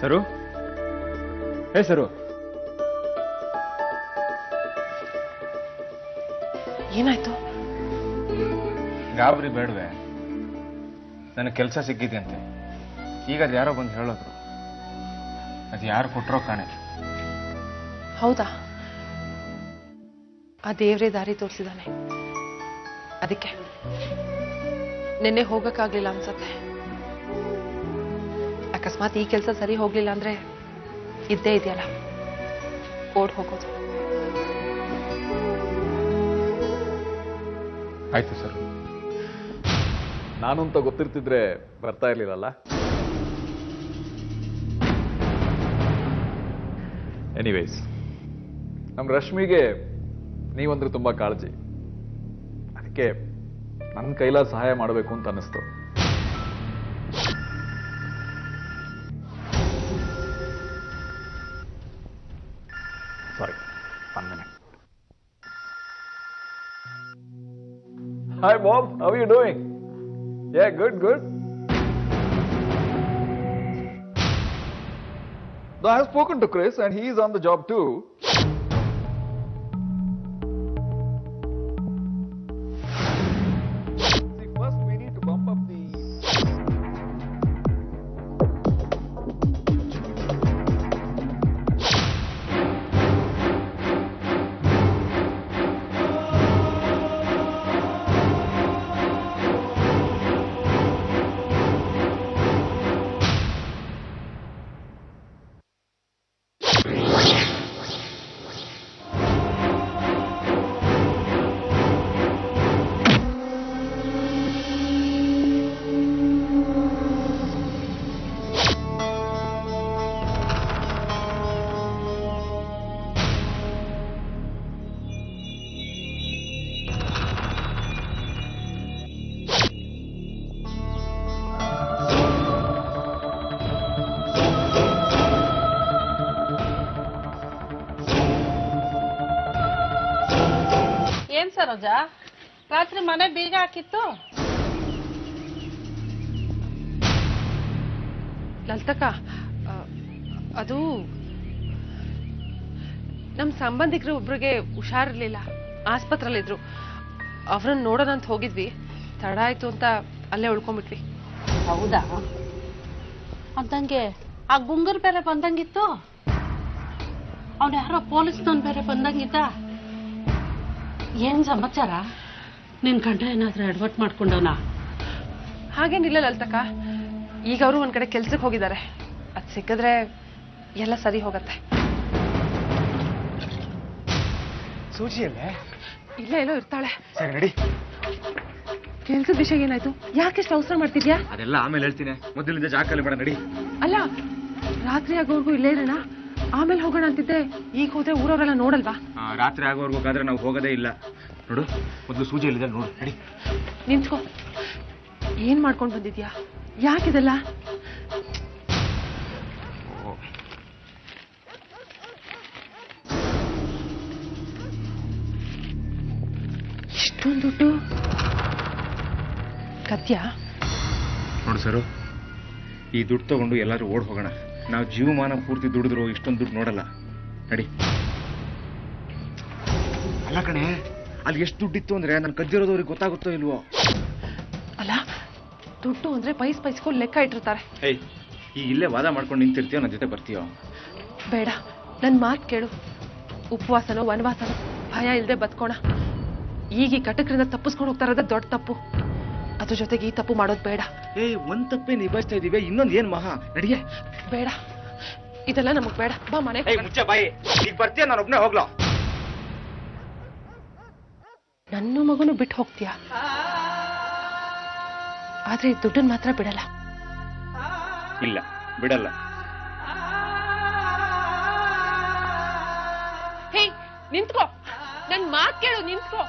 ಸರು ಸರು ಏನಾಯ್ತು? ಗಾಬರಿ ಬೇಡವೆ, ನನಗೆ ಕೆಲಸ ಸಿಕ್ಕಿದೆಯಂತೆ. ಈಗ ಅದು ಯಾರೋ ಬಂದು ಹೇಳೋದ್ರು. ಅದು ಯಾರು ಕೊಟ್ಟರೋ ಕಾಣೆ. ಹೌದಾ? ಆ ದೇವ್ರೇ ದಾರಿ ತೋರಿಸಿದಾನೆ. ಅದಕ್ಕೆ ನಿನ್ನೆ ಹೋಗಕ್ಕಾಗ್ಲಿಲ್ಲ ಅನ್ಸತ್ತೆ. ಅಕಸ್ಮಾತ್ ಈ ಕೆಲಸ ಸರಿ ಹೋಗ್ಲಿಲ್ಲ ಅಂದ್ರೆ ಇದ್ದೇ ಇದೆಯಲ್ಲ, ಓಡ್ ಹೋಗೋದು. ಆಯ್ತು ಸರ್. ನಾನು ಅಂತ ಗೊತ್ತಿರ್ತಿದ್ರೆ ಬರ್ತಾ ಇರ್ಲಿಲ್ಲಲ್ಲ. ಎನಿವೇಸ್, ನಮ್ಮ ರಶ್ಮಿಗೆ ನೀವಂದ್ರೆ ತುಂಬಾ ಕಾಳಜಿ. ಅದಕ್ಕೆ ನನ್ನ ಕೈಲಾದ ಸಹಾಯ ಮಾಡಬೇಕು ಅಂತ ಅನ್ನಿಸ್ತು. ಸಾರಿ, 1 minute. Hi Bob, how are you doing? Yeah, good, good. No, I have spoken to Chris and he is on the job too. See, first we need to bump up the... Saroja, ರಾತ್ರಿ ಮನೆ ಬೀಗ ಹಾಕಿತ್ತು? ಲಲಿತಕ್ಕ, ಅದು ನಮ್ಮ ಸಂಬಂಧಿಕರು ಒಬ್ರಿಗೆ ಹುಷಾರಿರ್ಲಿಲ್ಲ, ಆಸ್ಪತ್ರೆಯಲ್ಲಿದ್ರು. ಅವ್ರನ್ನ ನೋಡೋಣ ಅಂತ ಹೋಗಿದ್ವಿ, ತಡ ಆಯ್ತು ಅಂತ ಅಲ್ಲೇ ಉಳ್ಕೊಂಡ್ಬಿಟ್ವಿ. ಹೌದಾ? ಅಂದಂಗೆ ಆ ಗುಂಗರ್ ಬೇರೆ ಬಂದಂಗಿತ್ತು. ಅವನು ಯಾರೋ ಪೊಲೀಸ್ನವನ್ ಬೇರೆ ಬಂದಂಗಿದ್ದ. ಏನ್ ಸಮಾಚಾರ? ನಿನ್ ಗಂಡ ಏನಾದ್ರೂ ಅಡ್ವರ್ಟ್ ಮಾಡ್ಕೊಂಡವನ? ಹಾಗೇನಿಲ್ಲ ಲಲಿತಕ್ಕ, ಈಗ ಅವರು ಒಂದ್ ಕಡೆ ಕೆಲ್ಸಕ್ಕೆ ಹೋಗಿದ್ದಾರೆ. ಅದ್ ಸಿಕ್ಕಿದ್ರೆ ಎಲ್ಲ ಸರಿ ಹೋಗತ್ತೆ. ಸೂಚಿಯಲ್ಲೇ ಇಲ್ಲ ಎಲ್ಲೋ ಇರ್ತಾಳೆ. ಸರಿ ನಡಿ. ಕೆಲ್ಸದ ವಿಷಯ ಏನಾಯ್ತು? ಯಾಕೆಷ್ಟು ಅವಸರ ಮಾಡ್ತಿದ್ಯಾ? ಅದೆಲ್ಲ ಆಮೇಲೆ ಹೇಳ್ತೀನಿ, ಮೊದಲಿಂದ ಜಾಗಲ್ಲಿ ಬೇಡ, ನಡಿ. ಅಲ್ಲ, ರಾತ್ರಿ ಆಗೋವರೆಗೂ ಇಲ್ಲೇ ಇರೋಣ, ಆಮೇಲೆ ಹೋಗೋಣ ಅಂತಿದ್ದೆ. ಈಗ ಹೋದ್ರೆ ಊರವರೆಲ್ಲ ನೋಡಲ್ವಾ? ರಾತ್ರಿ ಆಗೋವರೆಗೂ ಹೋಗಾದ್ರೆ ನಾವು ಹೋಗೋದೇ ಇಲ್ಲ. ನೋಡು, ಮೊದಲು ಸೂಜಿಯಲ್ಲಿದೆ, ನೋಡು, ನಡಿ. ನಿಂತ್ಕೋ. ಏನ್ ಮಾಡ್ಕೊಂಡು ಬಂದಿದ್ಯಾ? ಯಾಕಿದೆಲ್ಲ? ಇಷ್ಟೊಂದು ದುಡ್ಡು ಕದ್ಯಾ? ನೋಡು ಸರು, ಈ ದುಡ್ಡು ತಗೊಂಡು ಎಲ್ಲಾದ್ರೂ ಓಡ್ ಹೋಗೋಣ. ನಾವು ಜೀವಮಾನ ಪೂರ್ತಿ ದುಡಿದ್ರು ಇಷ್ಟೊಂದು ದುಡ್ಡು ನೋಡಲ್ಲ, ನಡಿ. ಅಲ್ಲ ಕಣೆ, ಅಲ್ಲಿ ಎಷ್ಟು ದುಡ್ಡಿತ್ತು ಅಂದ್ರೆ ನಾನು ಕದ್ದಿರೋದವ್ರಿಗೆ ಗೊತ್ತಾಗುತ್ತೋ ಇಲ್ವೋ? ಅಲ್ಲ, ದುಡ್ಡು ಅಂದ್ರೆ ಪೈಸ್ಕೊಂಡು ಲೆಕ್ಕ ಇಟ್ಟಿರ್ತಾರೆ. ಏಯ್, ಈಗ ಇಲ್ಲೇ ವಾದ ಮಾಡ್ಕೊಂಡು ನಿಂತಿರ್ತೀಯೋ, ನನ್ನ ಜೊತೆ ಬರ್ತೀಯೋ? ಬೇಡ, ನನ್ ಮಾತು ಕೇಳು. ಉಪವಾಸನೋ ವನವಾಸನೋ ಭಯ ಇಲ್ಲದೆ ಬದುಕೋಣ. ಈಗ ಈ ಕಟಕರಿಂದ ತಪ್ಪಿಸ್ಕೊಂಡು ಹೋಗ್ತಾ ಇರೋದೇ ದೊಡ್ಡ ತಪ್ಪು. ಅದ್ರ ಜೊತೆಗೆ ಈ ತಪ್ಪು ಮಾಡೋದು ಬೇಡ. ಏಯ್, ಒಂದ್ ತಪ್ಪೇ ನಿಭಾಯಿಸ್ತಾ ಇದೀವಿ, ಇನ್ನೊಂದು ಏನ್ ಮಹಾ? ನಡಿಯೇ. ಬೇಡ, ಇದೆಲ್ಲ ನಮಗ್ ಬೇಡ. ಬಾ ಮನೆ. ಮುಚ್ಚ ಬಾಯಿ. ಈಗ ಬರ್ತೀಯ, ನಾನು ಒಬ್ನೇ ಹೋಗ್ಲೋ? ನನ್ನ ಮಗನು ಬಿಟ್ಟು ಹೋಗ್ತೀಯಾ? ಆದ್ರೆ ಈ ದುಡ್ಡನ್ ಮಾತ್ರ ಬಿಡಲ್ಲ. ಇಲ್ಲ, ಬಿಡಲ್ಲ. ಹೇ, ನಿಂತ್ಕೋ. ನನ್ ಮಾತ್ ಕೇಳು, ನಿಂತ್ಕೋ.